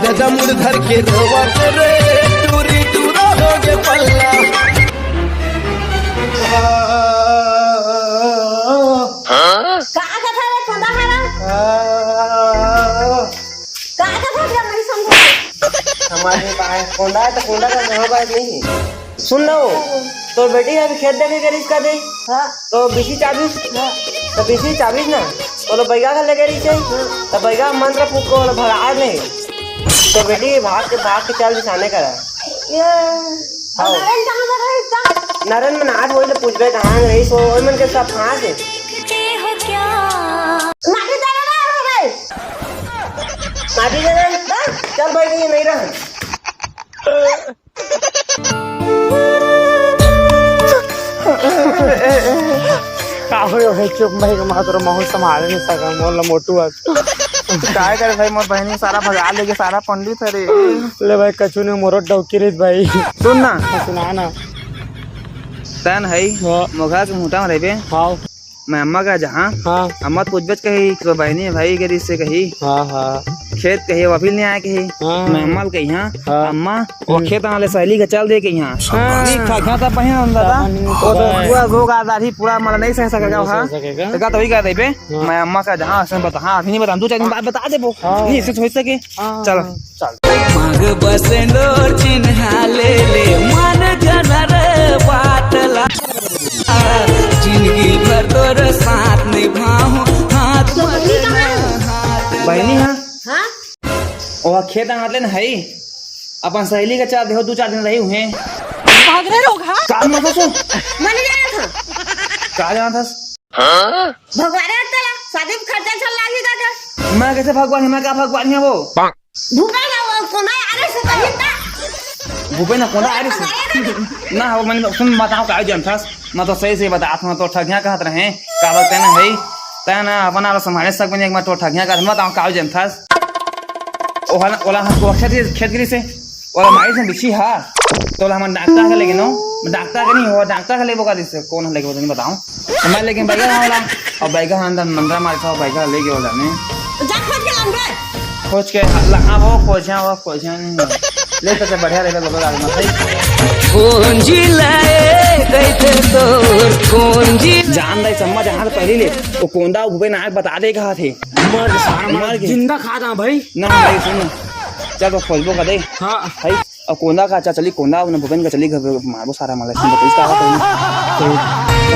दादा मुड़ धर के रोवा रे टूरी टूरा हो गे पल्ला हमारे पास कोंडा है तो कोंडा का जहाँ बात नहीं सुन लो तो बेटी अभी खेत देखे के रिश्ता दे हाँ तो बीसी 24 तो बीसी 24 ना तो बैगा का लेके रही तो बैगा मंत्र फूक को भगा नहीं तो बेटी भाग के चल दिखाने करा नरेन में नाथ वही पूछ गए कहाँ रही सो मन के सब फांस है माटी दे चल भाई ये नहीं रहा चुप भाई का मात्र माहौल संभाल नहीं सका मोल मोटू काय करे भाई मोर बहनी सारा भगा लेके सारा पंडित अरे ले भाई कछु ने मोरो डौकी रे भाई सुन ना सुना ना तन है मोघा के मुठा में रहबे हां मैं अम्मा का जहाँ हाँ अम्मा तो पूछबच कही तो बहनी भाई के रिश्ते कही हाँ हाँ खेत कही वो अभी नहीं आया कही हाँ। मैं अम्मा के यहाँ हाँ। अम्मा वो खेत वाले सहेली का चल दे के यहाँ था पहन दादा वो तो पूरा रोगा दाढ़ी पूरा मतलब नहीं सह सकेगा हां तो का तो वही कह दे पे मैं अम्मा का जहाँ असम बता हां अभी नहीं बता 2-4 दिन बाद बता दे वो नहीं इससे हो सके चलो चल मांग बसेंडोर चिन्हा ले मन जनर बाटला जिंदगी भर तोर साथ निभाऊं हाथ बहनी हाँ और खेत हाथ लेना है अपन सहेली का चार देखो 2-4 दिन रही हुए भाग रहे लोग हाँ चार मत सो मैंने जाना था कहा जाना था भगवान तेरा शादी में खर्चा चल लागी का मैं कैसे भगवान है मैं क्या भगवान है वो भूपे ना वो कोना आ रहे से कहीं था भूपे ना कोना आ रहे से ना वो मैंने सुन बताओ का जन था मैं तो सही से बता मैं तो ठगिया कहत रहे का बोलते ना है तना अपना संभाले सक बने एक मैं तो ठगिया का बताओ का जन था ओला ओला को खेतगिरी से ओला माई से बिछी हा तो हम डॉक्टर का लेके नो डॉक्टर का नहीं हो डॉक्टर का लेबो का दिसे कौन है लेके वो नहीं बताऊं मैं लेकिन बैगा वाला और बैगा अंदर मंदरा मार था बैगा लेके वो जाने जा खोज के लाऊंगा खोज के हाँ वो खोजा नहीं ले तो बढ़िया रहेगा लोग आगे मत कौन जिलाए कैसे तोर कौन जी जान दे सम्मा जहां पहले ले वो कोंदा भूपे नायक बता दे कहा थे मर जिंदा खा था भाई ना भाई सुन चल तो खोजबो का दे हाँ भाई और कोंदा का अच्छा चली कोंदा उन भूपेन का चली घर मारो सारा माला सुन तो इसका आता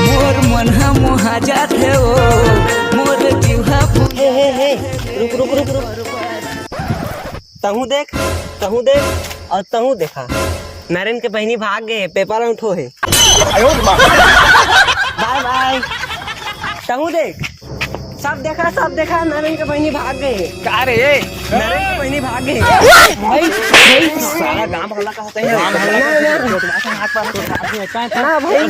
मोर मन मोहा जाते हो मोर जीवा हे रुक तहू देख और तहू देखा नरेन के बहनी भाग गए पेपर उठो है बाय बाय तहू देख सब देखा नरेन के बहनी भाग गए का रे नरेन के बहनी भाग गए भाई सारा गांव भला का होता है ना भाई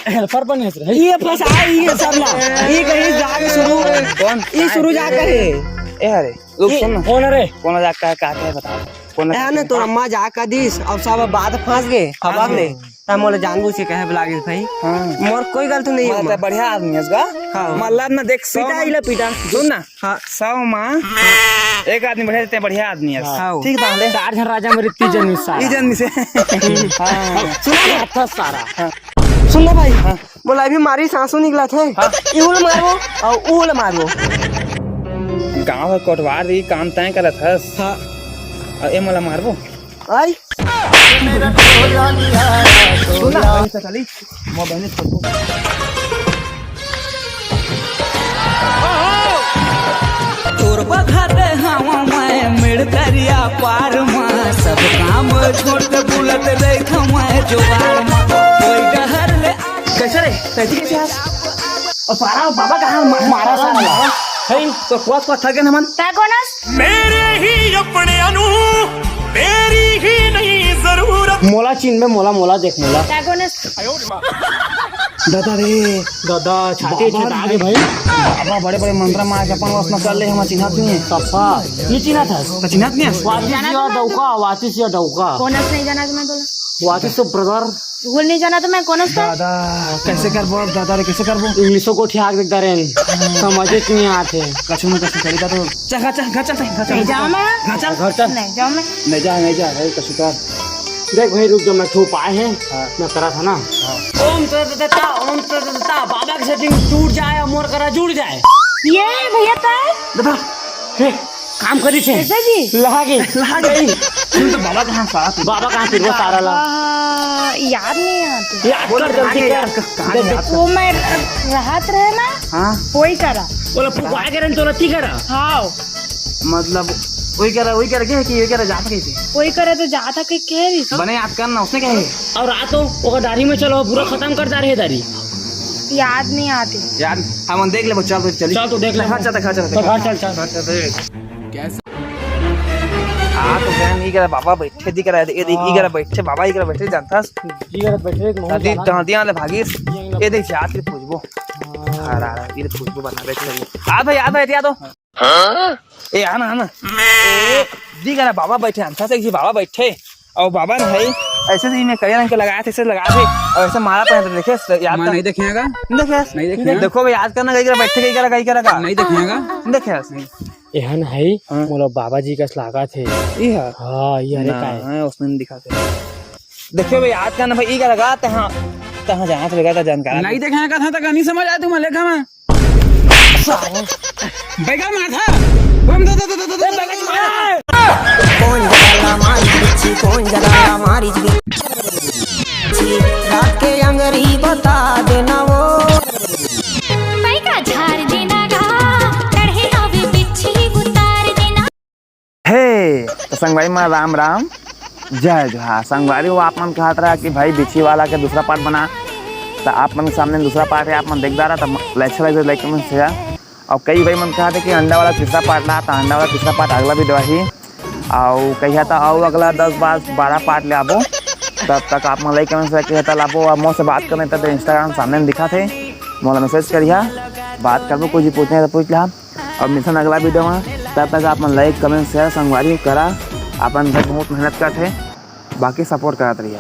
हेल्पर बने रहे ये फंसा ये सब ला ये कहीं जाके शुरू कौन ये शुरू जाकर है ए अरे लोग सुन कौन रे कौन जाकर का है बता कौन है ना तो अम्मा जाकर दिस अब सब बाद फंस गए हवा में तब मोले जानबूझ के कहे बुलागे भाई मोर कोई गलती नहीं है मतलब बढ़िया आदमी है इसका हाँ। मल्लाद ना देख पीटा इला पीटा सुन ना हाँ 100 माँ एक आदमी बढ़िया देते बढ़िया आदमी है हाँ। ठीक था ले 4 घर राजा मेरी 3 जन्म सारा ई जन्म से सुना सारा सुन ले भाई बोला अभी मारी सांसों निकला थे इहुल मारो और उहुल मारो गांव का कोटवार भी काम तय करत हस हाँ और ए मोला मारबो आई सुना बहन से चली मो बहन छोड़बो तोर बघाते हवा मैं मिड़ दरिया पार में सब काम छोड़ के बुलत देख मैं जोगार में कोई डहर ले कैसे रे कैसे और सारा बाबा कहाँ मारा सारा है तो कुछ थके न मन ताकोनस मेरे ही अपने अनु तेरी ही नहीं जरूरत मोला चीन में मोला देख मोला ताकोनस दादा रे दादा छाती छटा के भाई बाबा बड़े बड़े मंत्र मार के अपन वासना कर ले हम चिन्हत नहीं है सफा ये चिन्हा था तो चिन्हत नहीं है वातिस या डौका कोनस नहीं जाना मैं बोला वातिस तो ब्रदर भूल नहीं जाना तो मैं कौन सा दादा कैसे करबो अब दादा रे कैसे करबो इंग्लिशो को ठियाक देख दरेन समझे नहीं आते कछु न कछु करेगा तो चल घर चल घर चल घर चल नहीं जाऊँ मैं घर चल घर चल नहीं जाऊँ मैं नहीं जा भाई कछु कर देख भाई रुक जा मैं ठो पाए हैं मैं करा था ना ओम तत्ता बाबा की सेटिंग टूट जाए और मोर करा जुड़ जाए ये भैया काय दादा हे काम करी छे कैसे जी लहा गई सुन तो बाबा कहां साथ बाबा कहाँ फिर वो सारा ला याद नहीं आती याद कर जल्दी कर वो मैं राहत रहे ना हां वही करा बोला पुकाए करन तो रती करा हाँ मतलब वही कह रहा क्या कि ये कह रहा जाता कैसे वही करे तो जाता कह रही बने याद करना उसने क्या है और रात को वो दाढ़ी में चलो पूरा खत्म कर जा रही है दाढ़ी याद नहीं आती यार हम देख ले चल तो चल तो देख ले घर चल हाँ तो बहन ये करा बाबा बैठे दिख रहा है ये करा बैठे बाबा ये करा बैठे जानता जी कर बैठे दादी दादियां ले भागीस ये देख याद के पूछबो हां ये पूछबो बना बैठे आ भाई या तो ए आना ए दी करा बाबा बैठे अंथा से बाबा बैठे और बाबा ने भाई ऐसे ही मैं कई रंग के लगाए थे ऐसे लगाए थे और ऐसे मारा पहन देखे याद नहीं देखेगा नहीं देखो भाई याद करना कहीं बैठे कहीं करा नहीं देखेगा देखे एहन है मोला बाबा जी का लागा थे ये है हां ये अरे का हां उसने नहीं दिखा थे देखियो भाई याद करना भाई ई का लगा तहां जहां से लगा था जानकार नहीं देखने का था तो नहीं समझ आया तुम लेखा में बैगा माथा बम दो कौन जला मारी बिच्छी कौन जला मारी बिच्छी रात के अंगरी बता देना वो बैगा झाड़ देना गा तड़हे आवे बिच्छी उतार देना हे तो संगवारी में राम राम जय जोहार संगवारी वो आप मन कहा रहा कि भाई बिच्छी वाला के दूसरा पार्ट बना तो आप मन के सामने दूसरा पार्ट है आप मन देख रहा तो अच्छा लगे लाइक कमेंट शेयर और कई भाई मन कहा था कि अंडा वाला तीसरा पार्ट ला तो अंडा वाला तीसरा पार्ट अगला वीडियो ही और कही था और अगला 10-12 पार्ट ले आबो तब तक आप मन लाइक कमेंट शेयर कहता लाबो और मोर से बात करने तक तो इंस्टाग्राम सामने दिखा थे मोला मैसेज करिया बात करबो कुछ पूछने तो पूछ ला और मिशन अगला वीडियो में तब तक आप मन लाइक कमेंट शेयर संगवारी करा अपन बहुत मेहनत करते बाकी सपोर्ट करते रहिए।